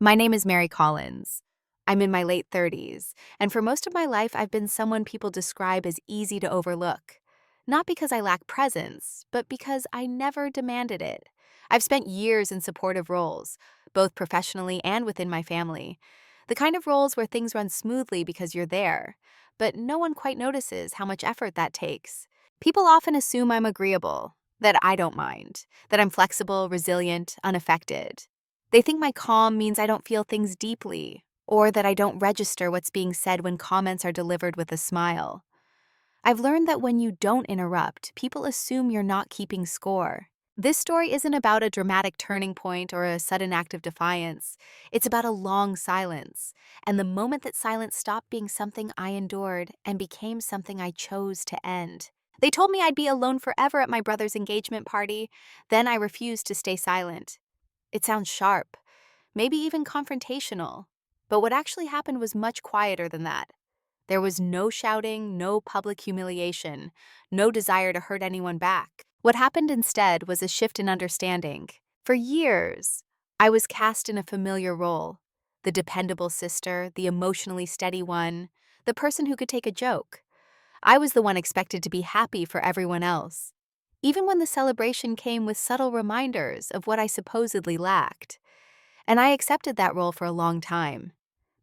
My name is Mary Collins. I'm in my late 30s, and for most of my life, I've been someone people describe as easy to overlook. Not because I lack presence, but because I never demanded it. I've spent years in supportive roles, both professionally and within my family. The kind of roles where things run smoothly because you're there, but no one quite notices how much effort that takes. People often assume I'm agreeable, that I don't mind, that I'm flexible, resilient, unaffected. They think my calm means I don't feel things deeply, or that I don't register what's being said when comments are delivered with a smile. I've learned that when you don't interrupt, people assume you're not keeping score. This story isn't about a dramatic turning point or a sudden act of defiance. It's about a long silence, and the moment that silence stopped being something I endured and became something I chose to end. They told me I'd be alone forever at my brother's engagement party. Then I refused to stay silent. It sounds sharp, maybe even confrontational. But what actually happened was much quieter than that. There was no shouting, no public humiliation, no desire to hurt anyone back. What happened instead was a shift in understanding. For years, I was cast in a familiar role: the dependable sister, the emotionally steady one, the person who could take a joke. I was the one expected to be happy for everyone else, even when the celebration came with subtle reminders of what I supposedly lacked. And I accepted that role for a long time,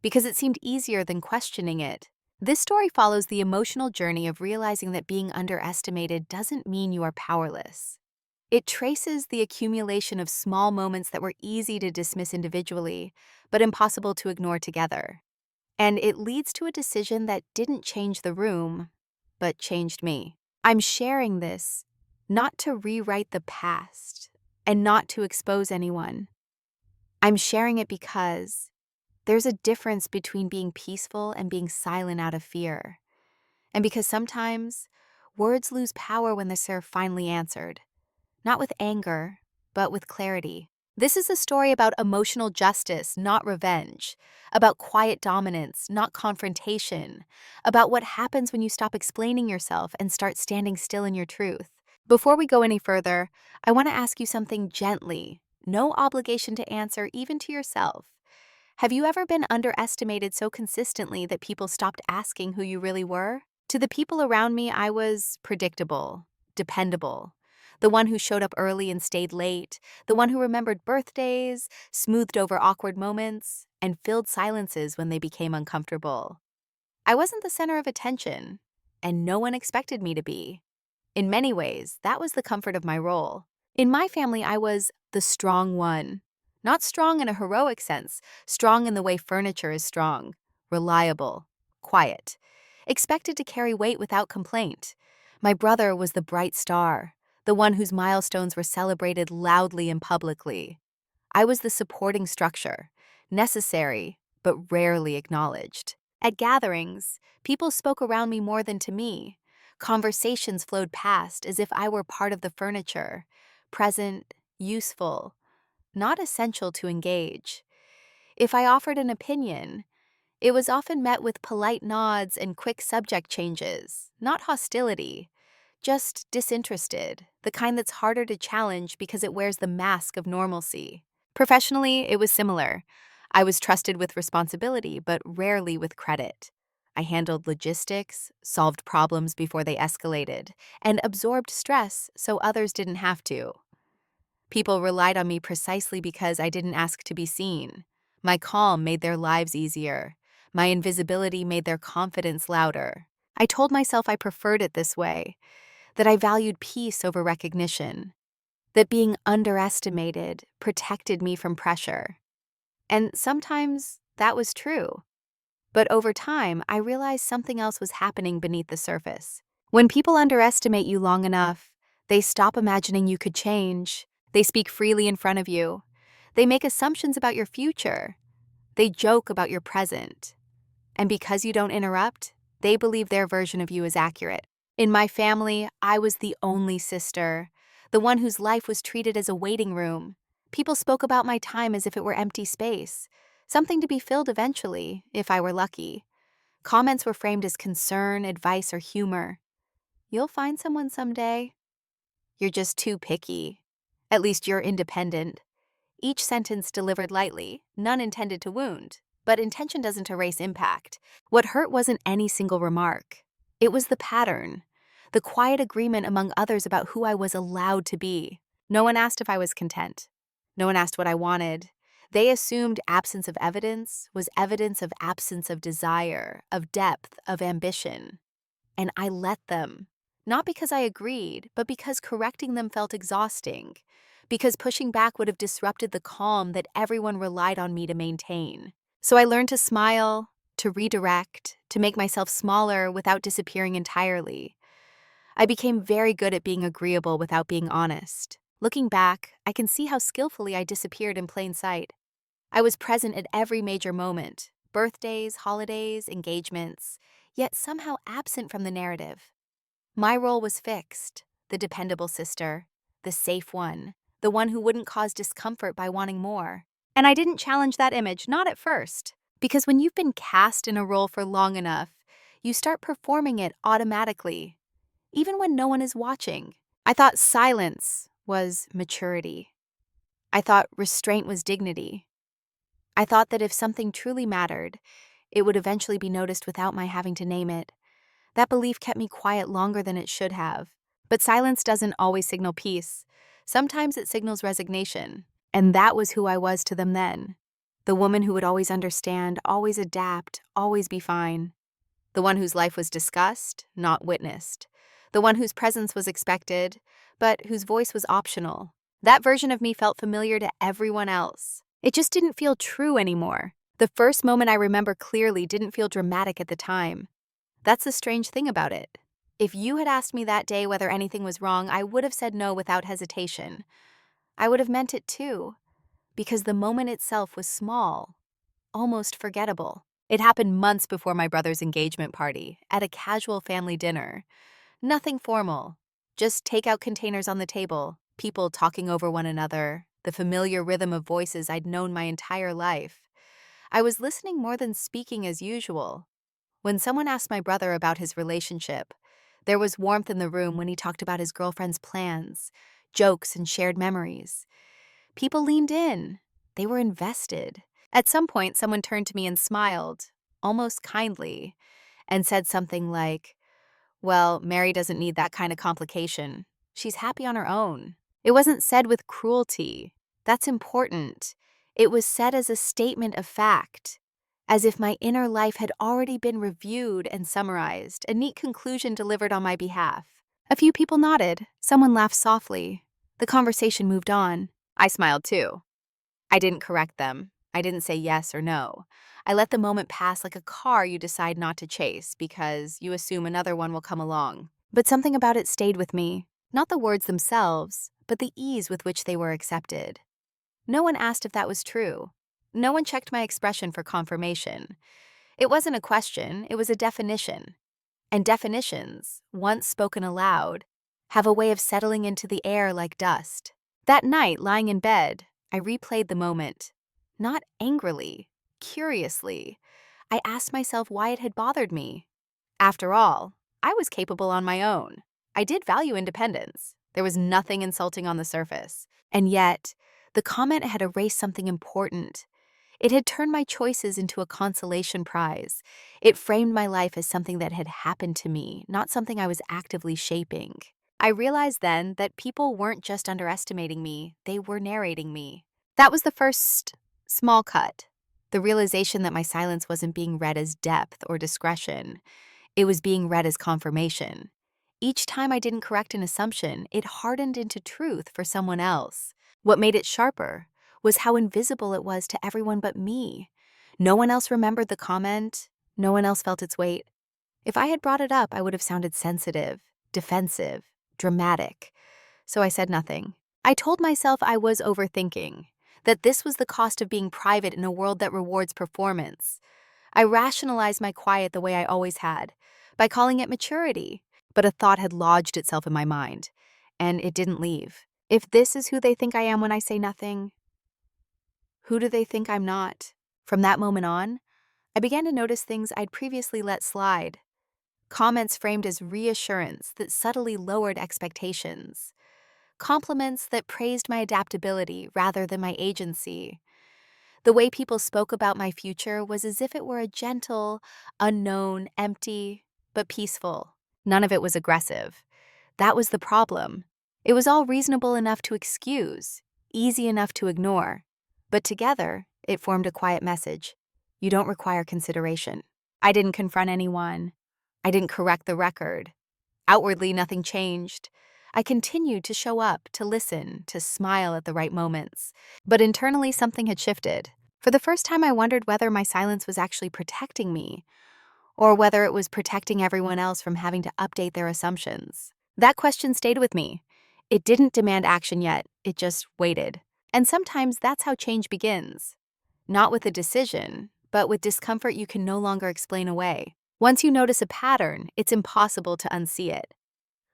because it seemed easier than questioning it. This story follows the emotional journey of realizing that being underestimated doesn't mean you are powerless. It traces the accumulation of small moments that were easy to dismiss individually, but impossible to ignore together. And it leads to a decision that didn't change the room, but changed me. I'm sharing this not to rewrite the past and not to expose anyone. I'm sharing it because there's a difference between being peaceful and being silent out of fear. And because sometimes words lose power when they're finally answered, not with anger, but with clarity. This is a story about emotional justice, not revenge, about quiet dominance, not confrontation, about what happens when you stop explaining yourself and start standing still in your truth. Before we go any further, I want to ask you something gently, no obligation to answer, even to yourself. Have you ever been underestimated so consistently that people stopped asking who you really were? To the people around me, I was predictable, dependable, the one who showed up early and stayed late, the one who remembered birthdays, smoothed over awkward moments, and filled silences when they became uncomfortable. I wasn't the center of attention, and no one expected me to be. In many ways, that was the comfort of my role. In my family, I was the strong one. Not strong in a heroic sense, strong in the way furniture is strong, reliable, quiet, expected to carry weight without complaint. My brother was the bright star, the one whose milestones were celebrated loudly and publicly. I was the supporting structure, necessary but rarely acknowledged. At gatherings, people spoke around me more than to me. Conversations flowed past as if I were part of the furniture, present, useful, not essential to engage. If I offered an opinion, it was often met with polite nods and quick subject changes, not hostility, just disinterested, the kind that's harder to challenge because it wears the mask of normalcy. Professionally, it was similar. I was trusted with responsibility, but rarely with credit. I handled logistics, solved problems before they escalated, and absorbed stress so others didn't have to. People relied on me precisely because I didn't ask to be seen. My calm made their lives easier. My invisibility made their confidence louder. I told myself I preferred it this way, that I valued peace over recognition, that being underestimated protected me from pressure. And sometimes that was true. But over time, I realized something else was happening beneath the surface. When people underestimate you long enough, they stop imagining you could change. They speak freely in front of you. They make assumptions about your future. They joke about your present. And because you don't interrupt, they believe their version of you is accurate. In my family, I was the only sister, the one whose life was treated as a waiting room. People spoke about my time as if it were empty space, something to be filled eventually, if I were lucky. Comments were framed as concern, advice, or humor. You'll find someone someday. You're just too picky. At least you're independent. Each sentence delivered lightly, none intended to wound. But intention doesn't erase impact. What hurt wasn't any single remark. It was the pattern, the quiet agreement among others about who I was allowed to be. No one asked if I was content. No one asked what I wanted. They assumed absence of evidence was evidence of absence of desire, of depth, of ambition. And I let them. Not because I agreed, but because correcting them felt exhausting. Because pushing back would have disrupted the calm that everyone relied on me to maintain. So I learned to smile, to redirect, to make myself smaller without disappearing entirely. I became very good at being agreeable without being honest. Looking back, I can see how skillfully I disappeared in plain sight. I was present at every major moment, birthdays, holidays, engagements, yet somehow absent from the narrative. My role was fixed, the dependable sister, the safe one, the one who wouldn't cause discomfort by wanting more. And I didn't challenge that image, not at first. Because when you've been cast in a role for long enough, you start performing it automatically, even when no one is watching. I thought silence was maturity. I thought restraint was dignity. I thought that if something truly mattered, it would eventually be noticed without my having to name it. That belief kept me quiet longer than it should have. But silence doesn't always signal peace. Sometimes it signals resignation. And that was who I was to them then. The woman who would always understand, always adapt, always be fine. The one whose life was discussed, not witnessed. The one whose presence was expected, but whose voice was optional. That version of me felt familiar to everyone else. It just didn't feel true anymore. The first moment I remember clearly didn't feel dramatic at the time. That's the strange thing about it. If you had asked me that day whether anything was wrong, I would have said no without hesitation. I would have meant it too, because the moment itself was small, almost forgettable. It happened months before my brother's engagement party, at a casual family dinner. Nothing formal, just takeout containers on the table, people talking over one another, the familiar rhythm of voices I'd known my entire life. I was listening more than speaking as usual. When someone asked my brother about his relationship, there was warmth in the room when he talked about his girlfriend's plans, jokes, and shared memories. People leaned in. They were invested. At some point, someone turned to me and smiled, almost kindly, and said something like, "Well, Mary doesn't need that kind of complication. She's happy on her own." It wasn't said with cruelty. That's important. It was said as a statement of fact, as if my inner life had already been reviewed and summarized, a neat conclusion delivered on my behalf. A few people nodded. Someone laughed softly. The conversation moved on. I smiled too. I didn't correct them. I didn't say yes or no. I let the moment pass like a car you decide not to chase because you assume another one will come along. But something about it stayed with me. Not the words themselves, but the ease with which they were accepted. No one asked if that was true. No one checked my expression for confirmation. It wasn't a question, it was a definition. And definitions, once spoken aloud, have a way of settling into the air like dust. That night, lying in bed, I replayed the moment. Not angrily, curiously. I asked myself why it had bothered me. After all, I was capable on my own. I did value independence. There was nothing insulting on the surface. And yet, the comment had erased something important. It had turned my choices into a consolation prize. It framed my life as something that had happened to me, not something I was actively shaping. I realized then that people weren't just underestimating me, they were narrating me. That was the first small cut. The realization that my silence wasn't being read as depth or discretion. It was being read as confirmation. Each time I didn't correct an assumption, it hardened into truth for someone else. What made it sharper was how invisible it was to everyone but me. No one else remembered the comment. No one else felt its weight. If I had brought it up, I would have sounded sensitive, defensive, dramatic. So I said nothing. I told myself I was overthinking, that this was the cost of being private in a world that rewards performance. I rationalized my quiet the way I always had, by calling it maturity. But a thought had lodged itself in my mind, and it didn't leave. If this is who they think I am when I say nothing, who do they think I'm not? From that moment on, I began to notice things I'd previously let slide. Comments framed as reassurance that subtly lowered expectations. Compliments that praised my adaptability rather than my agency. The way people spoke about my future was as if it were a gentle, unknown, empty, but peaceful. None of it was aggressive. That was the problem. It was all reasonable enough to excuse, easy enough to ignore. But together, it formed a quiet message. You don't require consideration. I didn't confront anyone. I didn't correct the record. Outwardly, nothing changed. I continued to show up, to listen, to smile at the right moments. But internally, something had shifted. For the first time, I wondered whether my silence was actually protecting me, or whether it was protecting everyone else from having to update their assumptions. That question stayed with me. It didn't demand action yet, it just waited. And sometimes that's how change begins. Not with a decision, but with discomfort you can no longer explain away. Once you notice a pattern, it's impossible to unsee it.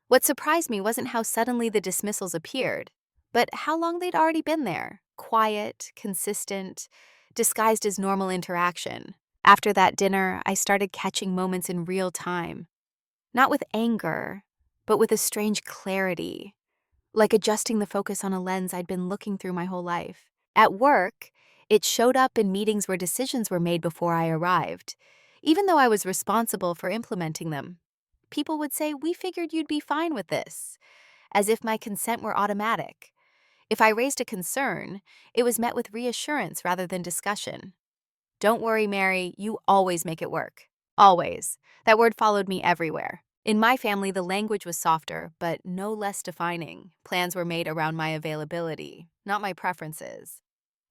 What surprised me wasn't how suddenly the dismissals appeared, but how long they'd already been there, quiet, consistent, disguised as normal interaction. After that dinner, I started catching moments in real time, not with anger, but with a strange clarity, like adjusting the focus on a lens I'd been looking through my whole life. At work, it showed up in meetings where decisions were made before I arrived, even though I was responsible for implementing them. People would say, "We figured you'd be fine with this," as if my consent were automatic. If I raised a concern, it was met with reassurance rather than discussion. "Don't worry, Mary, you always make it work." Always. That word followed me everywhere. In my family, the language was softer, but no less defining. Plans were made around my availability, not my preferences.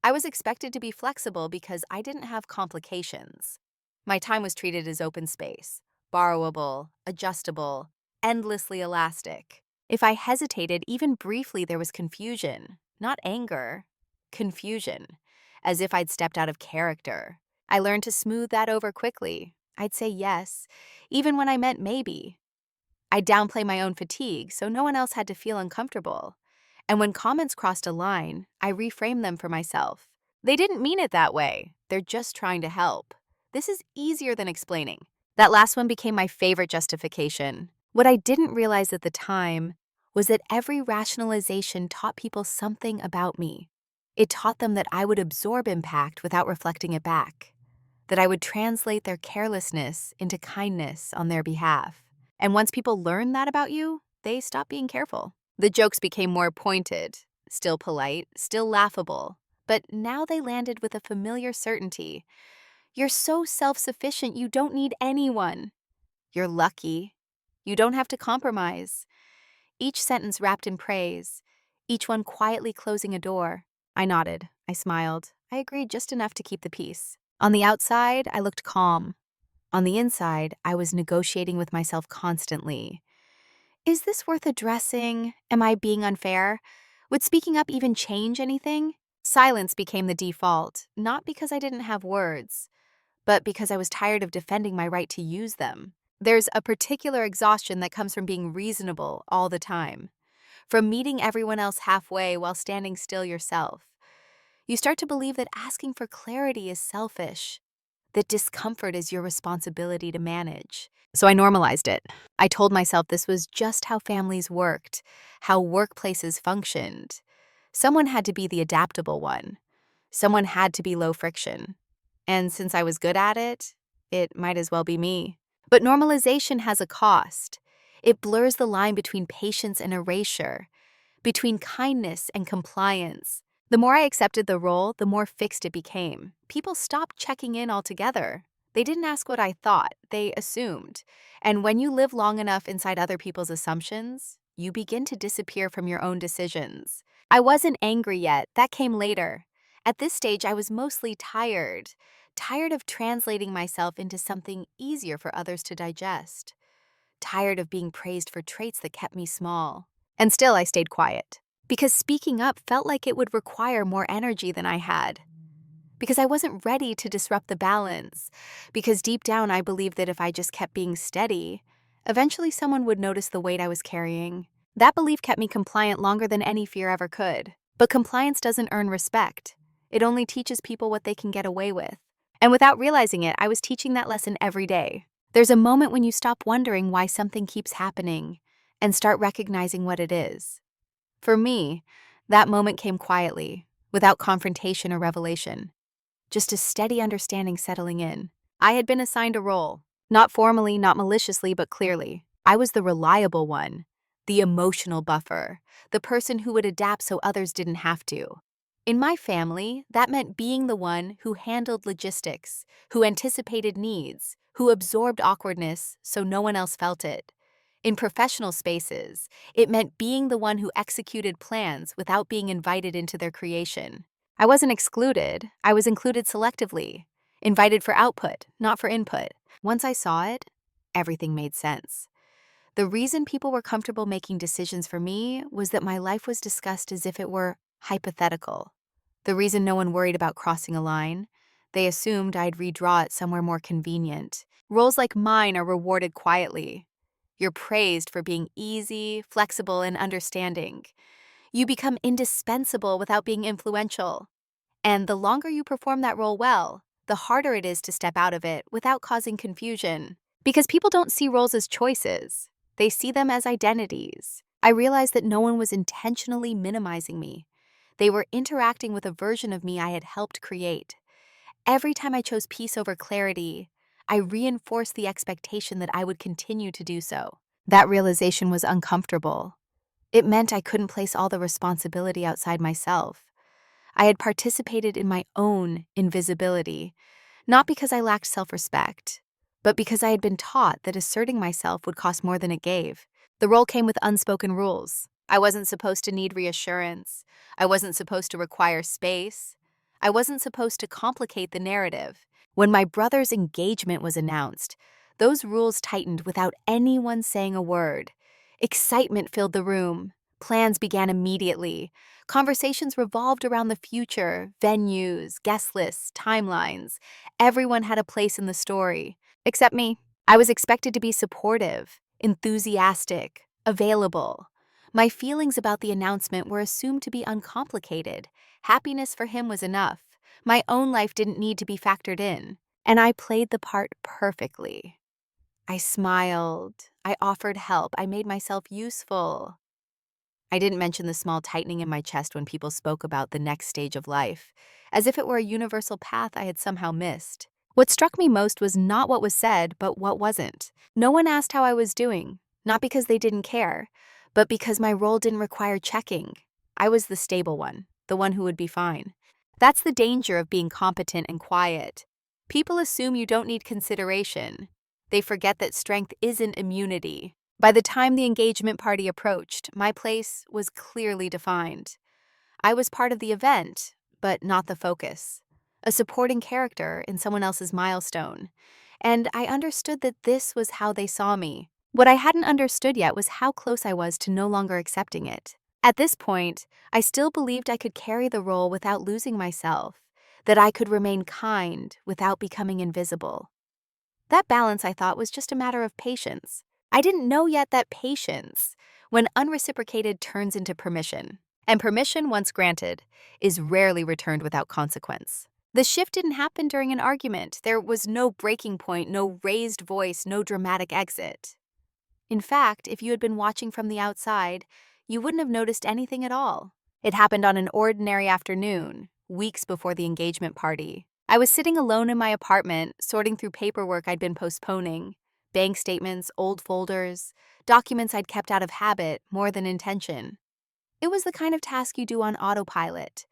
I was expected to be flexible because I didn't have complications. My time was treated as open space, borrowable, adjustable, endlessly elastic. If I hesitated even briefly, there was confusion, not anger, confusion, as if I'd stepped out of character. I learned to smooth that over quickly. I'd say yes, even when I meant maybe. I'd downplay my own fatigue so no one else had to feel uncomfortable. And when comments crossed a line, I reframed them for myself. They didn't mean it that way. They're just trying to help. This is easier than explaining. That last one became my favorite justification. What I didn't realize at the time was that every rationalization taught people something about me. It taught them that I would absorb impact without reflecting it back, that I would translate their carelessness into kindness on their behalf. And once people learn that about you, they stop being careful. The jokes became more pointed, still polite, still laughable, but now they landed with a familiar certainty. You're so self-sufficient, you don't need anyone. You're lucky. You don't have to compromise. Each sentence wrapped in praise, each one quietly closing a door. I nodded. I smiled. I agreed just enough to keep the peace. On the outside, I looked calm. On the inside, I was negotiating with myself constantly. Is this worth addressing? Am I being unfair? Would speaking up even change anything? Silence became the default, not because I didn't have words, but because I was tired of defending my right to use them. There's a particular exhaustion that comes from being reasonable all the time, from meeting everyone else halfway while standing still yourself. You start to believe that asking for clarity is selfish, that discomfort is your responsibility to manage. So I normalized it. I told myself this was just how families worked, how workplaces functioned. Someone had to be the adaptable one. Someone had to be low friction. And since I was good at it, it might as well be me. But normalization has a cost. It blurs the line between patience and erasure, between kindness and compliance. The more I accepted the role, the more fixed it became. People stopped checking in altogether. They didn't ask what I thought, they assumed. And when you live long enough inside other people's assumptions, you begin to disappear from your own decisions. I wasn't angry yet, that came later. At this stage, I was mostly tired of translating myself into something easier for others to digest, tired of being praised for traits that kept me small. And still, I stayed quiet, because speaking up felt like it would require more energy than I had, because I wasn't ready to disrupt the balance, because deep down I believed that if I just kept being steady, eventually someone would notice the weight I was carrying. That belief kept me compliant longer than any fear ever could. But compliance doesn't earn respect. It only teaches people what they can get away with. And without realizing it, I was teaching that lesson every day. There's a moment when you stop wondering why something keeps happening and start recognizing what it is. For me, that moment came quietly, without confrontation or revelation, just a steady understanding settling in. I had been assigned a role, not formally, not maliciously, but clearly. I was the reliable one, the emotional buffer, the person who would adapt so others didn't have to. In my family, that meant being the one who handled logistics, who anticipated needs, who absorbed awkwardness so no one else felt it. In professional spaces, it meant being the one who executed plans without being invited into their creation. I wasn't excluded, I was included selectively, invited for output, not for input. Once I saw it, everything made sense. The reason people were comfortable making decisions for me was that my life was discussed as if it were hypothetical. The reason no one worried about crossing a line, they assumed I'd redraw it somewhere more convenient. Roles like mine are rewarded quietly. You're praised for being easy, flexible, and understanding. You become indispensable without being influential. And the longer you perform that role well, the harder it is to step out of it without causing confusion. Because people don't see roles as choices, they see them as identities. I realized that no one was intentionally minimizing me. They were interacting with a version of me I had helped create. Every time I chose peace over clarity, I reinforced the expectation that I would continue to do so. That realization was uncomfortable. It meant I couldn't place all the responsibility outside myself. I had participated in my own invisibility, not because I lacked self-respect, but because I had been taught that asserting myself would cost more than it gave. The role came with unspoken rules. I wasn't supposed to need reassurance. I wasn't supposed to require space. I wasn't supposed to complicate the narrative. When my brother's engagement was announced, those rules tightened without anyone saying a word. Excitement filled the room. Plans began immediately. Conversations revolved around the future, venues, guest lists, timelines. Everyone had a place in the story. Except me. I was expected to be supportive, enthusiastic, available. My feelings about the announcement were assumed to be uncomplicated. Happiness for him was enough. My own life didn't need to be factored in. And I played the part perfectly. I smiled. I offered help. I made myself useful. I didn't mention the small tightening in my chest when people spoke about the next stage of life, as if it were a universal path I had somehow missed. What struck me most was not what was said, but what wasn't. No one asked how I was doing, not because they didn't care, but because my role didn't require checking. I was the stable one, the one who would be fine. That's the danger of being competent and quiet. People assume you don't need consideration. They forget that strength isn't immunity. By the time the engagement party approached, my place was clearly defined. I was part of the event, but not the focus. A supporting character in someone else's milestone. And I understood that this was how they saw me. What I hadn't understood yet was how close I was to no longer accepting it. At this point, I still believed I could carry the role without losing myself, that I could remain kind without becoming invisible. That balance, I thought, was just a matter of patience. I didn't know yet that patience, when unreciprocated, turns into permission. And permission, once granted, is rarely returned without consequence. The shift didn't happen during an argument. There was no breaking point, no raised voice, no dramatic exit. In fact, if you had been watching from the outside, you wouldn't have noticed anything at all. It happened on an ordinary afternoon, weeks before the engagement party. I was sitting alone in my apartment, sorting through paperwork I'd been postponing. Bank statements, old folders, documents I'd kept out of habit more than intention. It was the kind of task you do on autopilot,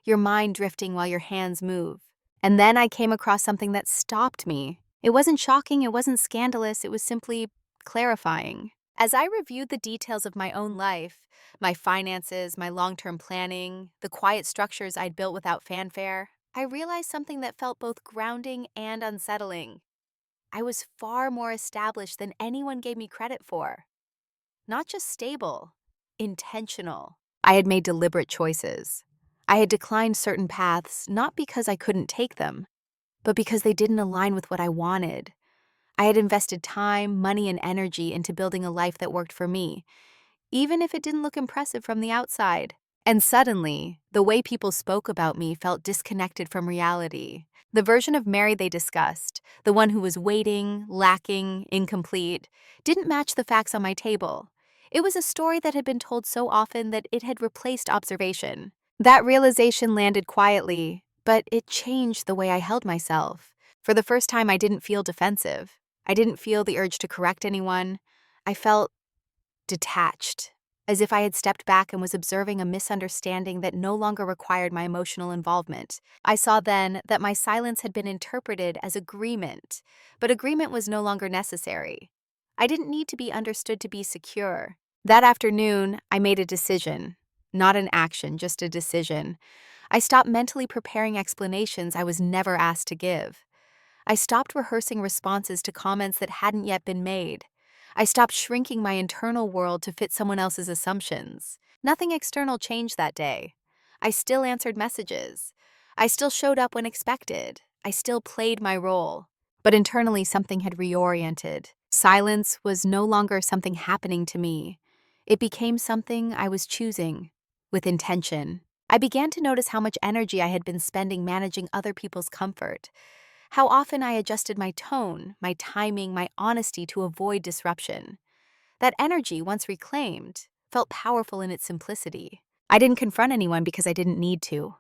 your mind drifting while your hands move. And then I came across something that stopped me. It wasn't shocking, it wasn't scandalous, it was simply clarifying. As I reviewed the details of my own life, my finances, my long-term planning, the quiet structures I'd built without fanfare, I realized something that felt both grounding and unsettling. I was far more established than anyone gave me credit for. Not just stable, intentional. I had made deliberate choices. I had declined certain paths not because I couldn't take them, but because they didn't align with what I wanted. I had invested time, money, and energy into building a life that worked for me, even if it didn't look impressive from the outside. And suddenly, the way people spoke about me felt disconnected from reality. The version of Mary they discussed, the one who was waiting, lacking, incomplete, didn't match the facts on my table. It was a story that had been told so often that it had replaced observation. That realization landed quietly, but it changed the way I held myself. For the first time, I didn't feel defensive. I didn't feel the urge to correct anyone. I felt detached, as if I had stepped back and was observing a misunderstanding that no longer required my emotional involvement. I saw then that my silence had been interpreted as agreement, but agreement was no longer necessary. I didn't need to be understood to be secure. That afternoon, I made a decision. Not an action, just a decision. I stopped mentally preparing explanations I was never asked to give. I stopped rehearsing responses to comments that hadn't yet been made. I stopped shrinking my internal world to fit someone else's assumptions. Nothing external changed that day. I still answered messages. I still showed up when expected. I still played my role. But internally, something had reoriented. Silence was no longer something happening to me. It became something I was choosing, with intention. I began to notice how much energy I had been spending managing other people's comfort. How often I adjusted my tone, my timing, my honesty to avoid disruption. That energy, once reclaimed, felt powerful in its simplicity. I didn't confront anyone because I didn't need to.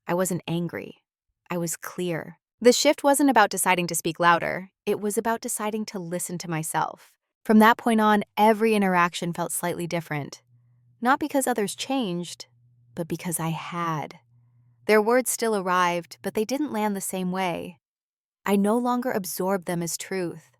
I wasn't angry. I was clear. The shift wasn't about deciding to speak louder. It was about deciding to listen to myself. From that point on, every interaction felt slightly different. Not because others changed, but because I had. Their words still arrived, but they didn't land the same way. I no longer absorbed them as truth.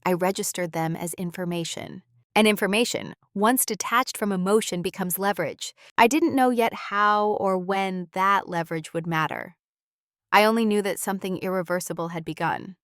I registered them as information. And information, once detached from emotion, becomes leverage. I didn't know yet how or when that leverage would matter. I only knew that something irreversible had begun.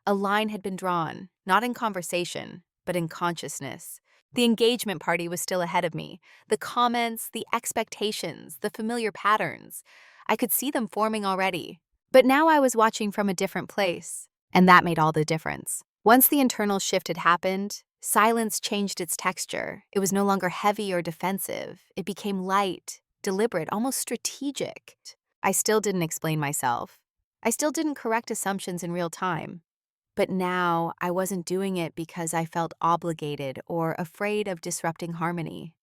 A line had been drawn, not in conversation, but in consciousness. The engagement party was still ahead of me. The comments, the expectations, the familiar patterns. I could see them forming already. But now I was watching from a different place, and that made all the difference. Once the internal shift had happened, silence changed its texture. It was no longer heavy or defensive. It became light, deliberate, almost strategic. I still didn't explain myself. I still didn't correct assumptions in real time. But now I wasn't doing it because I felt obligated or afraid of disrupting harmony.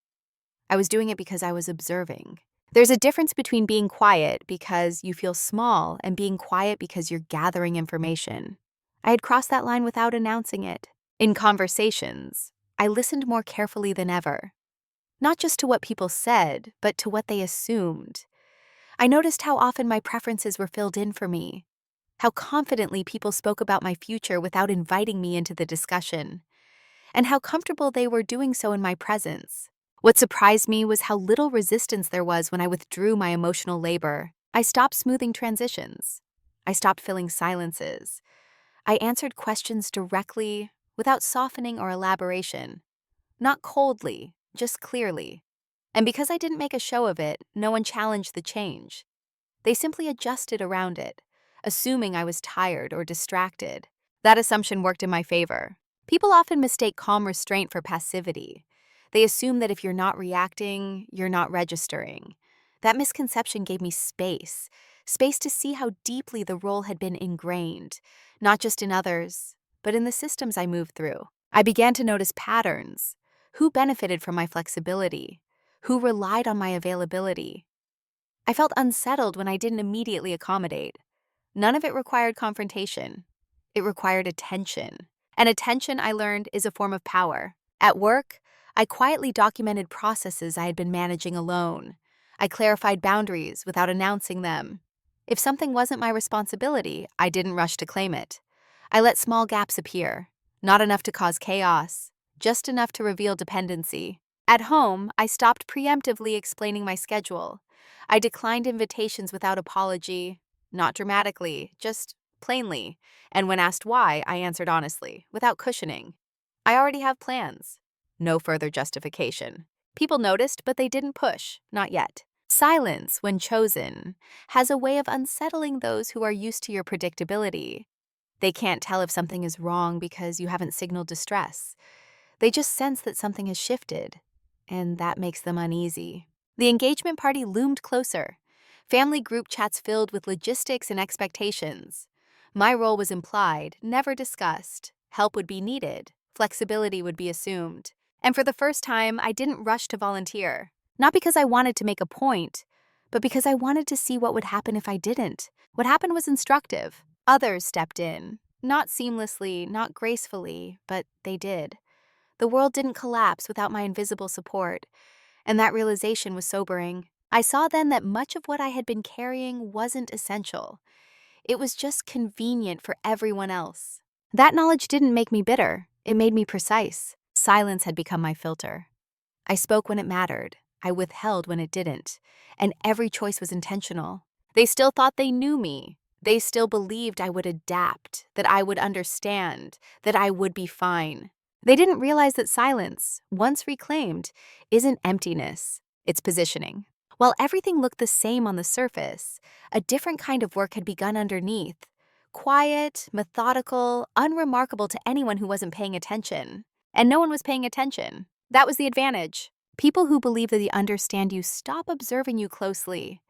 I was doing it because I was observing. There's a difference between being quiet because you feel small and being quiet because you're gathering information. I had crossed that line without announcing it. In conversations, I listened more carefully than ever. Not just to what people said, but to what they assumed. I noticed how often my preferences were filled in for me, how confidently people spoke about my future without inviting me into the discussion, and how comfortable they were doing so in my presence. What surprised me was how little resistance there was when I withdrew my emotional labor. I stopped smoothing transitions. I stopped filling silences. I answered questions directly, without softening or elaboration. Not coldly, just clearly. And because I didn't make a show of it, no one challenged the change. They simply adjusted around it, assuming I was tired or distracted. That assumption worked in my favor. People often mistake calm restraint for passivity. They assume that if you're not reacting, you're not registering. That misconception gave me space to see how deeply the role had been ingrained, not just in others, but in the systems I moved through. I began to notice patterns. Who benefited from my flexibility? Who relied on my availability? I felt unsettled when I didn't immediately accommodate. None of it required confrontation. It required attention. And attention, I learned, is a form of power. At work, I quietly documented processes I had been managing alone. I clarified boundaries without announcing them. If something wasn't my responsibility, I didn't rush to claim it. I let small gaps appear, not enough to cause chaos, just enough to reveal dependency. At home, I stopped preemptively explaining my schedule. I declined invitations without apology, not dramatically, just plainly. And when asked why, I answered honestly, without cushioning. I already have plans. No further justification. People noticed, but they didn't push, not yet. Silence, when chosen, has a way of unsettling those who are used to your predictability. They can't tell if something is wrong because you haven't signaled distress. They just sense that something has shifted, and that makes them uneasy. The engagement party loomed closer. Family group chats filled with logistics and expectations. My role was implied, never discussed. Help would be needed. Flexibility would be assumed. And for the first time, I didn't rush to volunteer. Not because I wanted to make a point, but because I wanted to see what would happen if I didn't. What happened was instructive. Others stepped in. Not seamlessly, not gracefully, but they did. The world didn't collapse without my invisible support, and that realization was sobering. I saw then that much of what I had been carrying wasn't essential. It was just convenient for everyone else. That knowledge didn't make me bitter. It made me precise. Silence had become my filter. I spoke when it mattered. I withheld when it didn't. And every choice was intentional. They still thought they knew me. They still believed I would adapt, that I would understand, that I would be fine. They didn't realize that silence, once reclaimed, isn't emptiness. It's positioning. While everything looked the same on the surface, a different kind of work had begun underneath. Quiet, methodical, unremarkable to anyone who wasn't paying attention. And no one was paying attention. That was the advantage. People who believe that they understand you stop observing you closely.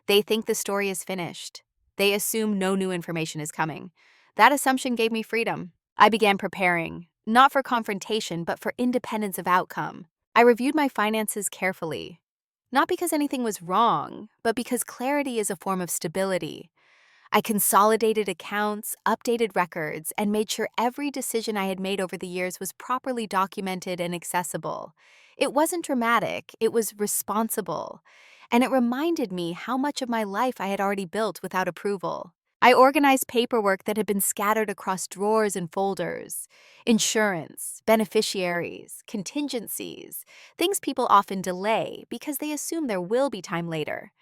They think the story is finished. They assume no new information is coming. That assumption gave me freedom. I began preparing, not for confrontation, but for independence of outcome. I reviewed my finances carefully. Not because anything was wrong, but because clarity is a form of stability. I consolidated accounts, updated records, and made sure every decision I had made over the years was properly documented and accessible. It wasn't dramatic, it was responsible. And it reminded me how much of my life I had already built without approval. I organized paperwork that had been scattered across drawers and folders. Insurance, beneficiaries, contingencies, things people often delay because they assume there will be time later.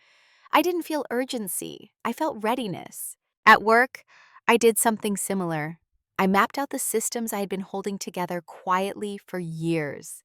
I didn't feel urgency. I felt readiness. At work, I did something similar. I mapped out the systems I had been holding together quietly for years.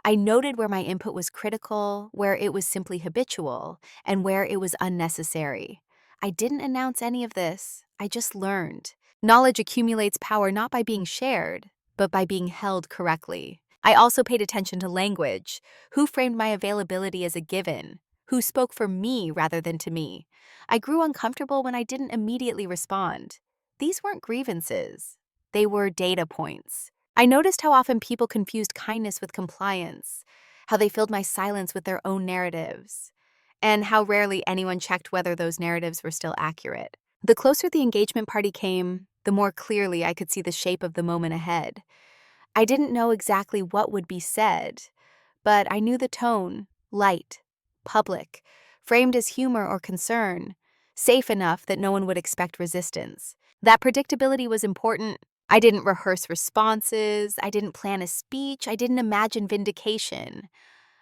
I noted where my input was critical, where it was simply habitual, and where it was unnecessary. I didn't announce any of this. I just learned. Knowledge accumulates power not by being shared, but by being held correctly. I also paid attention to language. Who framed my availability as a given? Who spoke for me rather than to me? I grew uncomfortable when I didn't immediately respond. These weren't grievances. They were data points. I noticed how often people confused kindness with compliance, how they filled my silence with their own narratives, and how rarely anyone checked whether those narratives were still accurate. The closer the engagement party came, the more clearly I could see the shape of the moment ahead. I didn't know exactly what would be said, but I knew the tone: light, public, framed as humor or concern, safe enough that no one would expect resistance. That predictability was important. I didn't rehearse responses, I didn't plan a speech, I didn't imagine vindication.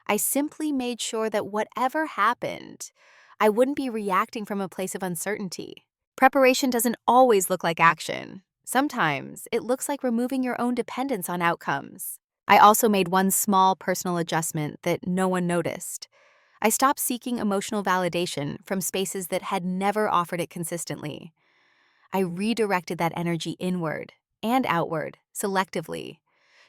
I simply made sure that whatever happened, I wouldn't be reacting from a place of uncertainty. Preparation doesn't always look like action. Sometimes it looks like removing your own dependence on outcomes. I also made one small personal adjustment that no one noticed. I stopped seeking emotional validation from spaces that had never offered it consistently. I redirected that energy inward and outward, selectively,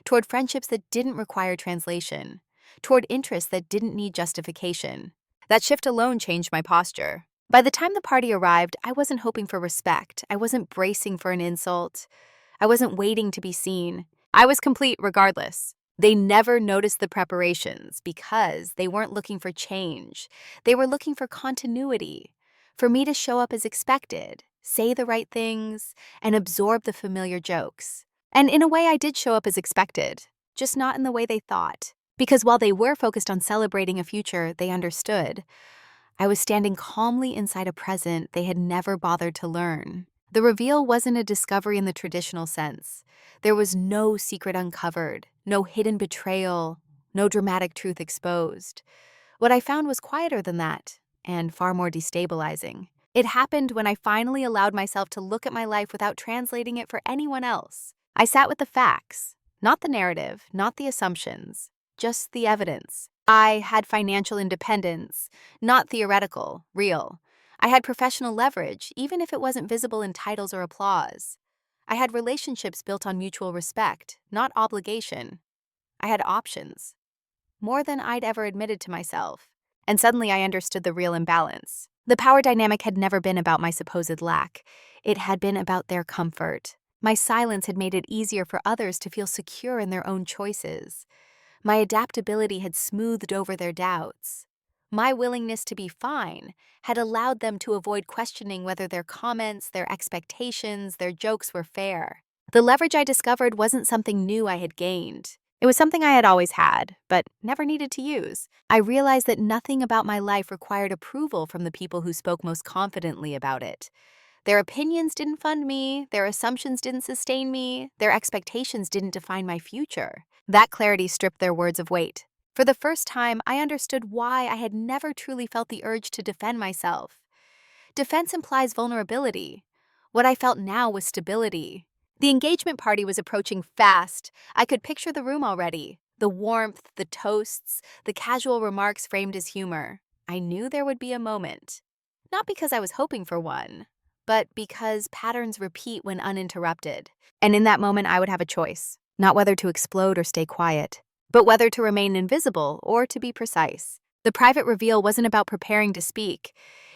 toward friendships that didn't require translation, toward interests that didn't need justification. That shift alone changed my posture. By the time the party arrived, I wasn't hoping for respect. I wasn't bracing for an insult. I wasn't waiting to be seen. I was complete regardless. They never noticed the preparations because they weren't looking for change. They were looking for continuity, for me to show up as expected, say the right things, and absorb the familiar jokes. And in a way, I did show up as expected, just not in the way they thought. Because while they were focused on celebrating a future they understood, I was standing calmly inside a present they had never bothered to learn. The reveal wasn't a discovery in the traditional sense. There was no secret uncovered, no hidden betrayal, no dramatic truth exposed. What I found was quieter than that, and far more destabilizing. It happened when I finally allowed myself to look at my life without translating it for anyone else. I sat with the facts, not the narrative, not the assumptions, just the evidence. I had financial independence, not theoretical, real. I had professional leverage, even if it wasn't visible in titles or applause. I had relationships built on mutual respect, not obligation. I had options, more than I'd ever admitted to myself. And suddenly I understood the real imbalance. The power dynamic had never been about my supposed lack. It had been about their comfort. My silence had made it easier for others to feel secure in their own choices. My adaptability had smoothed over their doubts. My willingness to be fine had allowed them to avoid questioning whether their comments, their expectations, their jokes were fair. The leverage I discovered wasn't something new I had gained. It was something I had always had, but never needed to use. I realized that nothing about my life required approval from the people who spoke most confidently about it. Their opinions didn't fund me, their assumptions didn't sustain me, their expectations didn't define my future. That clarity stripped their words of weight. For the first time, I understood why I had never truly felt the urge to defend myself. Defense implies vulnerability. What I felt now was stability. The engagement party was approaching fast. I could picture the room already. The warmth, the toasts, the casual remarks framed as humor. I knew there would be a moment. Not because I was hoping for one, but because patterns repeat when uninterrupted. And in that moment, I would have a choice. Not whether to explode or stay quiet, but whether to remain invisible or to be precise. The private reveal wasn't about preparing to speak.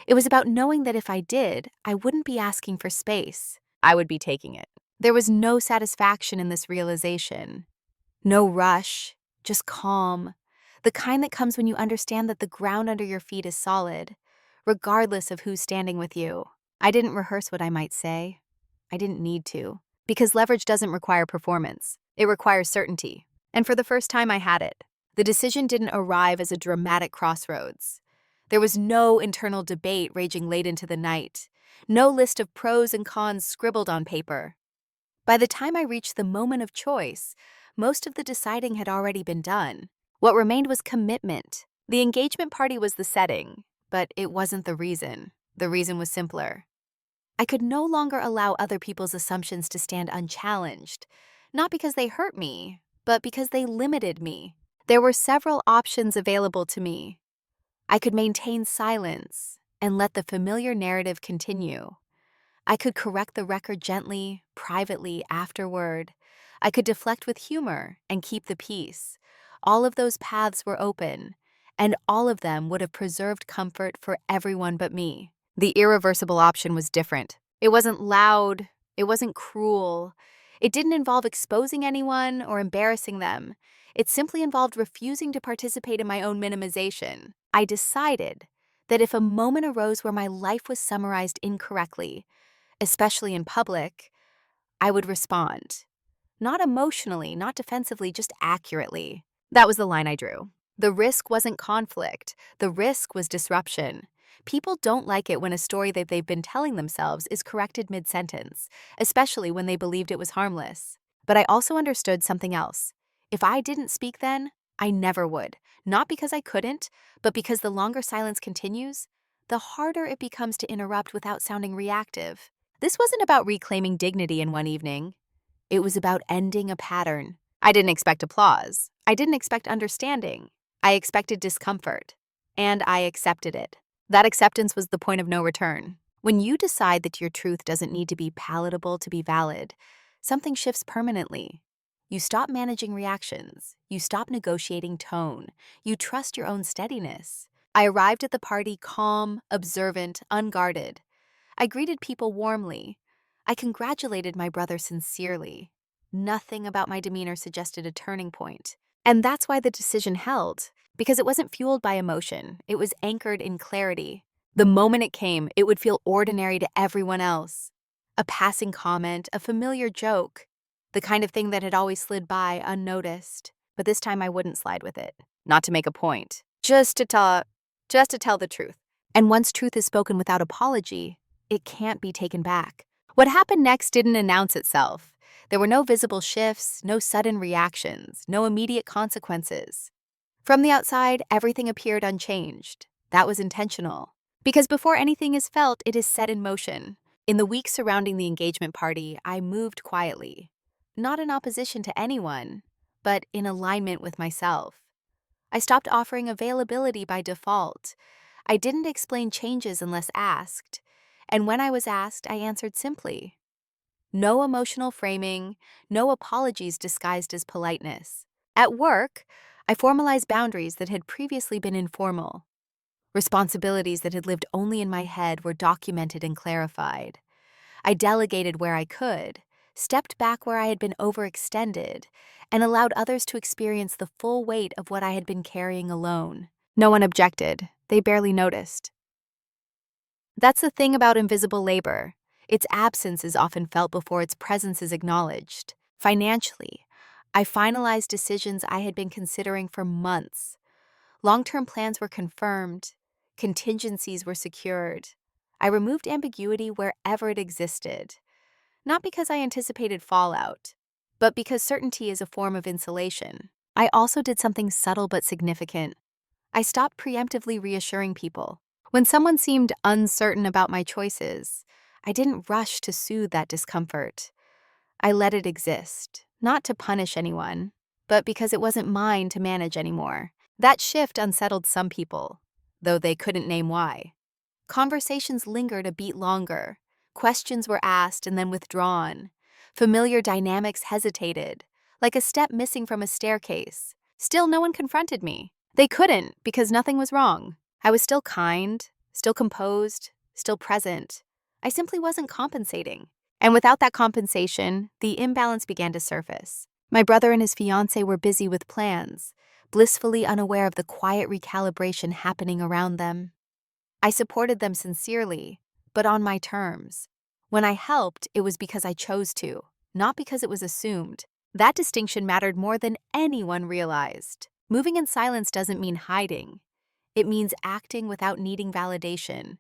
It was about knowing that if I did, I wouldn't be asking for space. I would be taking it. There was no satisfaction in this realization. No rush, just calm. The kind that comes when you understand that the ground under your feet is solid, regardless of who's standing with you. I didn't rehearse what I might say. I didn't need to. Because leverage doesn't require performance. It requires certainty. And for the first time, I had it. The decision didn't arrive as a dramatic crossroads. There was no internal debate raging late into the night. No list of pros and cons scribbled on paper. By the time I reached the moment of choice, most of the deciding had already been done. What remained was commitment. The engagement party was the setting, but it wasn't the reason. The reason was simpler. I could no longer allow other people's assumptions to stand unchallenged, not because they hurt me, but because they limited me. There were several options available to me. I could maintain silence and let the familiar narrative continue. I could correct the record gently, privately, afterward. I could deflect with humor and keep the peace. All of those paths were open, and all of them would have preserved comfort for everyone but me. The irreversible option was different. It wasn't loud. It wasn't cruel. It didn't involve exposing anyone or embarrassing them. It simply involved refusing to participate in my own minimization. I decided that if a moment arose where my life was summarized incorrectly, especially in public, I would respond. Not emotionally, not defensively, just accurately. That was the line I drew. The risk wasn't conflict. The risk was disruption. People don't like it when a story that they've been telling themselves is corrected mid-sentence, especially when they believed it was harmless. But I also understood something else. If I didn't speak then, I never would. Not because I couldn't, but because the longer silence continues, the harder it becomes to interrupt without sounding reactive. This wasn't about reclaiming dignity in one evening. It was about ending a pattern. I didn't expect applause. I didn't expect understanding. I expected discomfort. And I accepted it. That acceptance was the point of no return. When you decide that your truth doesn't need to be palatable to be valid, something shifts permanently. You stop managing reactions. You stop negotiating tone. You trust your own steadiness. I arrived at the party calm, observant, unguarded. I greeted people warmly. I congratulated my brother sincerely. Nothing about my demeanor suggested a turning point. And that's why the decision held, because it wasn't fueled by emotion. It was anchored in clarity. The moment it came, it would feel ordinary to everyone else. A passing comment, a familiar joke, the kind of thing that had always slid by unnoticed. But this time I wouldn't slide with it. Not to make a point. Just to tell the truth. And once truth is spoken without apology, it can't be taken back. What happened next didn't announce itself. There were no visible shifts, no sudden reactions, no immediate consequences. From the outside, everything appeared unchanged. That was intentional. Because before anything is felt, it is set in motion. In the weeks surrounding the engagement party, I moved quietly. Not in opposition to anyone, but in alignment with myself. I stopped offering availability by default. I didn't explain changes unless asked. And when I was asked, I answered simply. No emotional framing, no apologies disguised as politeness. At work, I formalized boundaries that had previously been informal. Responsibilities that had lived only in my head were documented and clarified. I delegated where I could, stepped back where I had been overextended, and allowed others to experience the full weight of what I had been carrying alone. No one objected. They barely noticed. That's the thing about invisible labor. Its absence is often felt before its presence is acknowledged. Financially, I finalized decisions I had been considering for months. Long-term plans were confirmed. Contingencies were secured. I removed ambiguity wherever it existed. Not because I anticipated fallout, but because certainty is a form of insulation. I also did something subtle but significant. I stopped preemptively reassuring people. When someone seemed uncertain about my choices, I didn't rush to soothe that discomfort. I let it exist, not to punish anyone, but because it wasn't mine to manage anymore. That shift unsettled some people, though they couldn't name why. Conversations lingered a beat longer. Questions were asked and then withdrawn. Familiar dynamics hesitated, like a step missing from a staircase. Still, no one confronted me. They couldn't, because nothing was wrong. I was still kind, still composed, still present. I simply wasn't compensating. And without that compensation, the imbalance began to surface. My brother and his fiancée were busy with plans, blissfully unaware of the quiet recalibration happening around them. I supported them sincerely, but on my terms. When I helped, it was because I chose to, not because it was assumed. That distinction mattered more than anyone realized. Moving in silence doesn't mean hiding. It means acting without needing validation.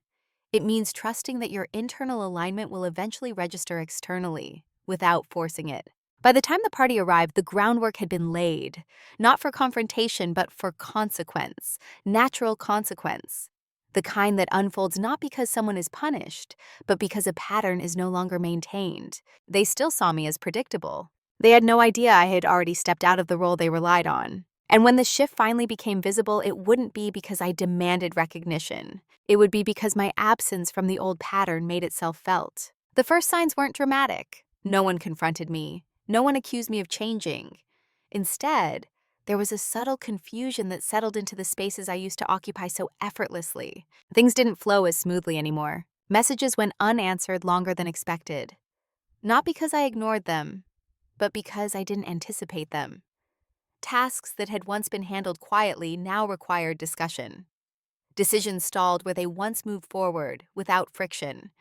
It means trusting that your internal alignment will eventually register externally, without forcing it. By the time the party arrived, the groundwork had been laid, not for confrontation, but for consequence, natural consequence. The kind that unfolds not because someone is punished, but because a pattern is no longer maintained. They still saw me as predictable. They had no idea I had already stepped out of the role they relied on. And when the shift finally became visible, it wouldn't be because I demanded recognition. It would be because my absence from the old pattern made itself felt. The first signs weren't dramatic. No one confronted me. No one accused me of changing. Instead, there was a subtle confusion that settled into the spaces I used to occupy so effortlessly. Things didn't flow as smoothly anymore. Messages went unanswered longer than expected. Not because I ignored them, but because I didn't anticipate them. Tasks that had once been handled quietly now required discussion. Decisions stalled where they once moved forward, without friction.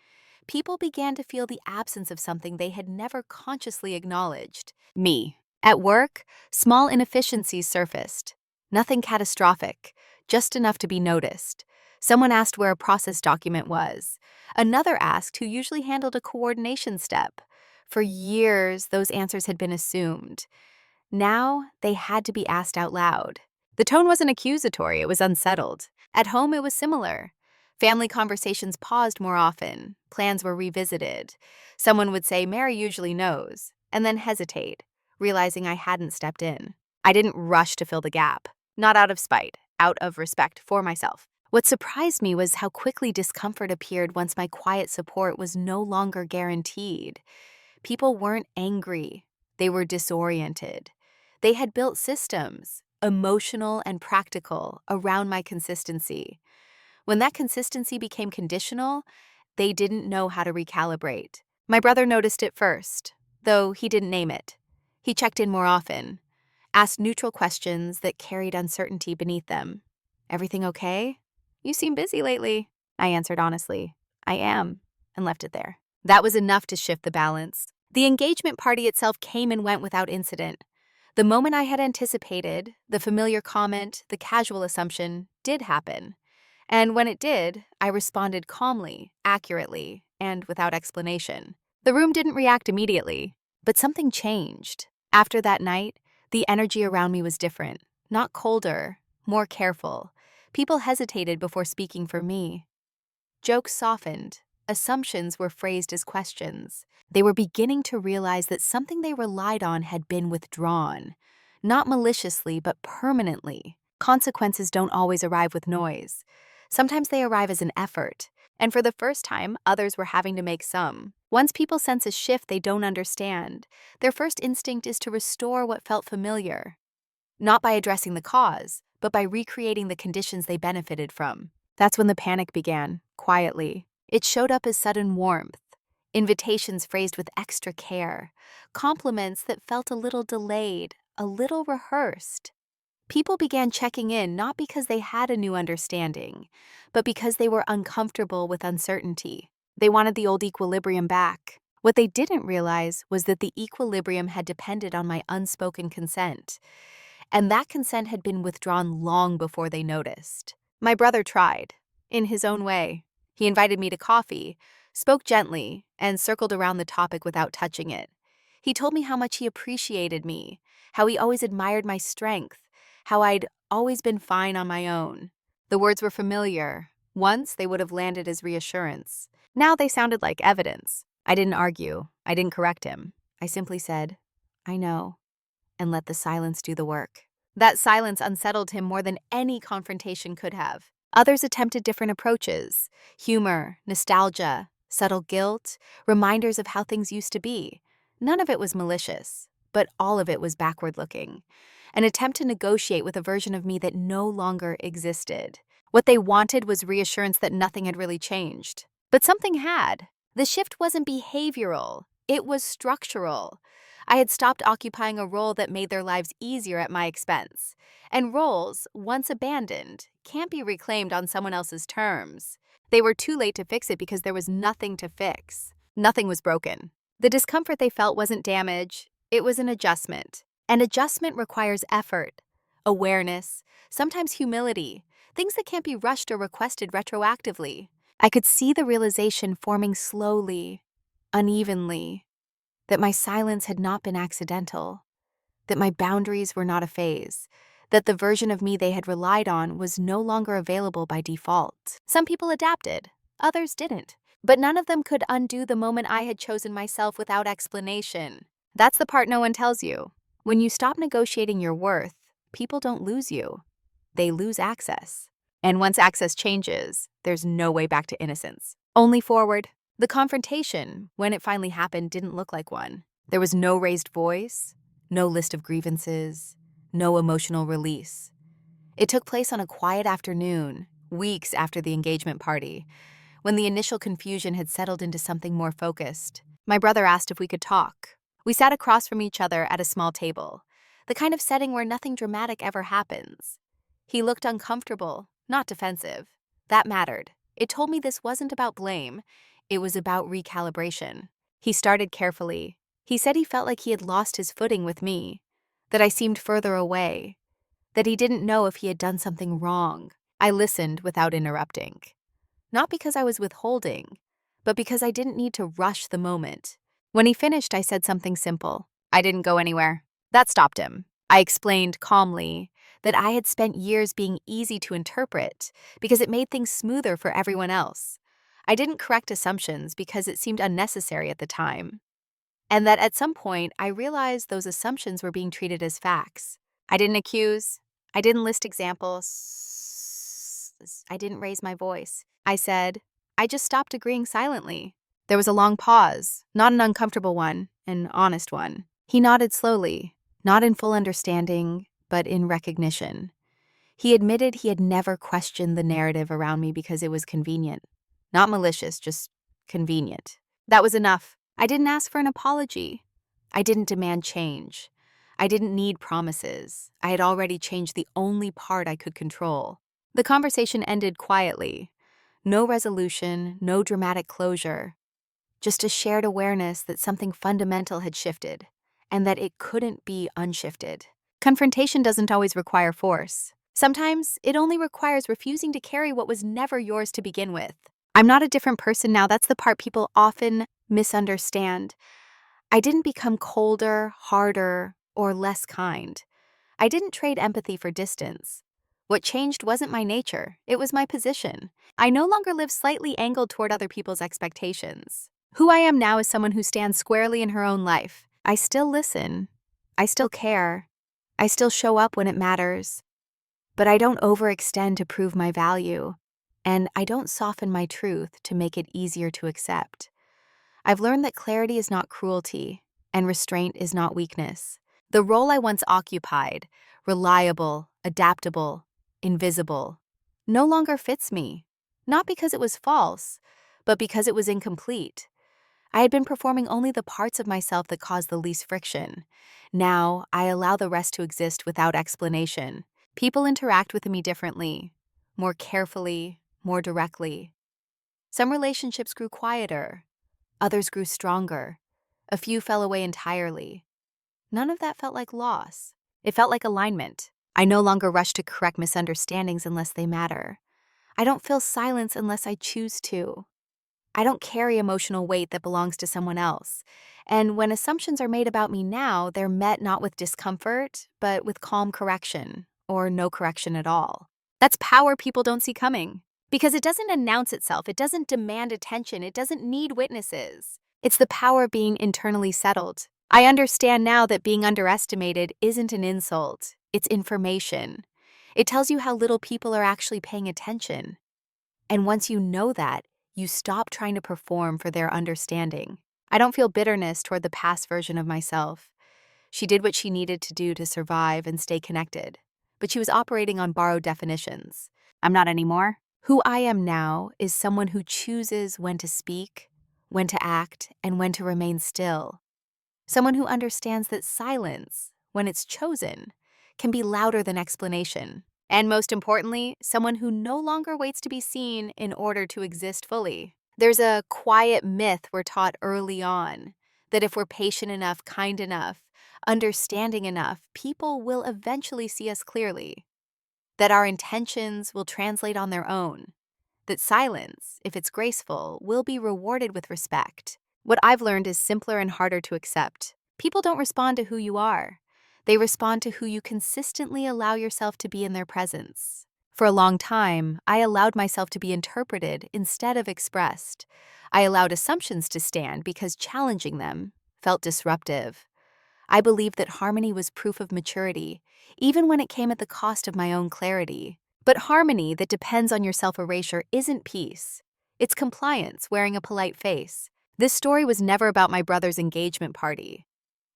People began to feel the absence of something they had never consciously acknowledged. Me. At work, small inefficiencies surfaced. Nothing catastrophic, just enough to be noticed. Someone asked where a process document was. Another asked who usually handled a coordination step. For years, those answers had been assumed. Now, they had to be asked out loud. The tone wasn't accusatory, it was unsettled. At home, it was similar. Family conversations paused more often. Plans were revisited. Someone would say, "Mary usually knows," and then hesitate, realizing I hadn't stepped in. I didn't rush to fill the gap, not out of spite, out of respect for myself. What surprised me was how quickly discomfort appeared once my quiet support was no longer guaranteed. People weren't angry. They were disoriented. They had built systems, emotional and practical, around my consistency. When that consistency became conditional, they didn't know how to recalibrate. My brother noticed it first, though he didn't name it. He checked in more often, asked neutral questions that carried uncertainty beneath them. "Everything okay? You seem busy lately." I answered honestly, "I am," and left it there. That was enough to shift the balance. The engagement party itself came and went without incident. The moment I had anticipated, the familiar comment, the casual assumption, did happen. And when it did, I responded calmly, accurately, and without explanation. The room didn't react immediately, but something changed. After that night, the energy around me was different, not colder, more careful. People hesitated before speaking for me. Jokes softened. Assumptions were phrased as questions. They were beginning to realize that something they relied on had been withdrawn. Not maliciously, but permanently. Consequences don't always arrive with noise. Sometimes they arrive as an effort. And for the first time, others were having to make some. Once people sense a shift they don't understand, their first instinct is to restore what felt familiar. Not by addressing the cause, but by recreating the conditions they benefited from. That's when the panic began, quietly. It showed up as sudden warmth, invitations phrased with extra care, compliments that felt a little delayed, a little rehearsed. People began checking in not because they had a new understanding, but because they were uncomfortable with uncertainty. They wanted the old equilibrium back. What they didn't realize was that the equilibrium had depended on my unspoken consent, and that consent had been withdrawn long before they noticed. My brother tried, in his own way. He invited me to coffee, spoke gently, and circled around the topic without touching it. He told me how much he appreciated me, how he always admired my strength, how I'd always been fine on my own. The words were familiar. Once they would have landed as reassurance. Now they sounded like evidence. I didn't argue. I didn't correct him. I simply said, "I know," and let the silence do the work. That silence unsettled him more than any confrontation could have. Others attempted different approaches: humor, nostalgia, subtle guilt, reminders of how things used to be. None of it was malicious, but all of it was backward-looking. An attempt to negotiate with a version of me that no longer existed. What they wanted was reassurance that nothing had really changed. But something had. The shift wasn't behavioral, it was structural. I had stopped occupying a role that made their lives easier at my expense. And roles, once abandoned, can't be reclaimed on someone else's terms. They were too late to fix it because there was nothing to fix. Nothing was broken. The discomfort they felt wasn't damage, it was an adjustment. And adjustment requires effort, awareness, sometimes humility, things that can't be rushed or requested retroactively. I could see the realization forming slowly, unevenly, that my silence had not been accidental, that my boundaries were not a phase, that the version of me they had relied on was no longer available by default. Some people adapted, others didn't, but none of them could undo the moment I had chosen myself without explanation. That's the part no one tells you. When you stop negotiating your worth, people don't lose you. They lose access. And once access changes, there's no way back to innocence. Only forward. The confrontation, when it finally happened, didn't look like one. There was no raised voice, no list of grievances, no emotional release. It took place on a quiet afternoon, weeks after the engagement party, when the initial confusion had settled into something more focused. My brother asked if we could talk. We sat across from each other at a small table, the kind of setting where nothing dramatic ever happens. He looked uncomfortable, not defensive. That mattered. It told me this wasn't about blame. It was about recalibration. He started carefully. He said he felt like he had lost his footing with me, that I seemed further away, that he didn't know if he had done something wrong. I listened without interrupting. Not because I was withholding, but because I didn't need to rush the moment. When he finished, I said something simple. I didn't go anywhere. That stopped him. I explained calmly that I had spent years being easy to interpret because it made things smoother for everyone else. I didn't correct assumptions because it seemed unnecessary at the time. And that at some point, I realized those assumptions were being treated as facts. I didn't accuse. I didn't list examples. I didn't raise my voice. I said, I just stopped agreeing silently. There was a long pause, not an uncomfortable one, an honest one. He nodded slowly, not in full understanding, but in recognition. He admitted he had never questioned the narrative around me because it was convenient. Not malicious, just convenient. That was enough. I didn't ask for an apology. I didn't demand change. I didn't need promises. I had already changed the only part I could control. The conversation ended quietly. No resolution, no dramatic closure. Just a shared awareness that something fundamental had shifted, and that it couldn't be unshifted. Confrontation doesn't always require force. Sometimes it only requires refusing to carry what was never yours to begin with. I'm not a different person now. That's the part people often misunderstand. I didn't become colder, harder, or less kind. I didn't trade empathy for distance. What changed wasn't my nature, it was my position. I no longer live slightly angled toward other people's expectations. Who I am now is someone who stands squarely in her own life. I still listen. I still care. I still show up when it matters. But I don't overextend to prove my value. And I don't soften my truth to make it easier to accept. I've learned that clarity is not cruelty, and restraint is not weakness. The role I once occupied, reliable, adaptable, invisible, no longer fits me. Not because it was false, but because it was incomplete. I had been performing only the parts of myself that caused the least friction. Now, I allow the rest to exist without explanation. People interact with me differently, more carefully, more directly. Some relationships grew quieter, others grew stronger. A few fell away entirely. None of that felt like loss. It felt like alignment. I no longer rush to correct misunderstandings unless they matter. I don't feel silence unless I choose to. I don't carry emotional weight that belongs to someone else. And when assumptions are made about me now, they're met not with discomfort, but with calm correction, or no correction at all. That's power people don't see coming. Because it doesn't announce itself, it doesn't demand attention, it doesn't need witnesses. It's the power of being internally settled. I understand now that being underestimated isn't an insult, it's information. It tells you how little people are actually paying attention. And once you know that, you stop trying to perform for their understanding. I don't feel bitterness toward the past version of myself. She did what she needed to do to survive and stay connected, but she was operating on borrowed definitions. I'm not anymore. Who I am now is someone who chooses when to speak, when to act, and when to remain still. Someone who understands that silence, when it's chosen, can be louder than explanation. And most importantly, someone who no longer waits to be seen in order to exist fully. There's a quiet myth we're taught early on that if we're patient enough, kind enough, understanding enough, people will eventually see us clearly. That our intentions will translate on their own. That silence, if it's graceful, will be rewarded with respect. What I've learned is simpler and harder to accept. People don't respond to who you are. They respond to who you consistently allow yourself to be in their presence. For a long time, I allowed myself to be interpreted instead of expressed. I allowed assumptions to stand because challenging them felt disruptive. I believed that harmony was proof of maturity, even when it came at the cost of my own clarity. But harmony that depends on your self-erasure isn't peace. It's compliance wearing a polite face. This story was never about my brother's engagement party.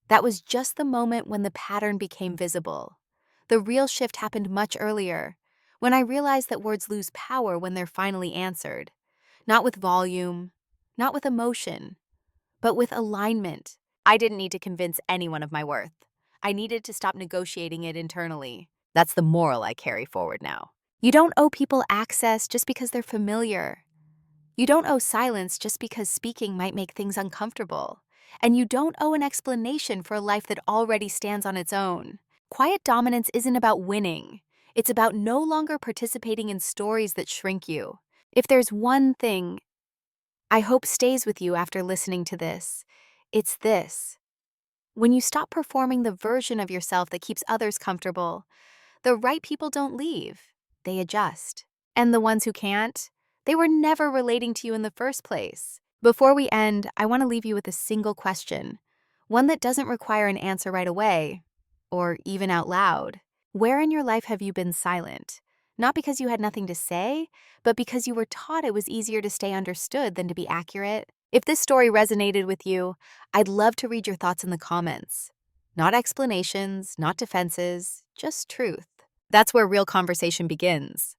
That was just the moment when the pattern became visible. The real shift happened much earlier, when I realized that words lose power when they're finally answered. Not with volume, not with emotion, but with alignment. I didn't need to convince anyone of my worth. I needed to stop negotiating it internally. That's the moral I carry forward now. You don't owe people access just because they're familiar. You don't owe silence just because speaking might make things uncomfortable. And you don't owe an explanation for a life that already stands on its own. Quiet dominance isn't about winning. It's about no longer participating in stories that shrink you. If there's one thing I hope stays with you after listening to this, it's this. When you stop performing the version of yourself that keeps others comfortable, the right people don't leave, they adjust. And the ones who can't, they were never relating to you in the first place. Before we end, I want to leave you with a single question, one that doesn't require an answer right away, or even out loud. Where in your life have you been silent? Not because you had nothing to say, but because you were taught it was easier to stay understood than to be accurate. If this story resonated with you, I'd love to read your thoughts in the comments. Not explanations, not defenses, just truth. That's where real conversation begins.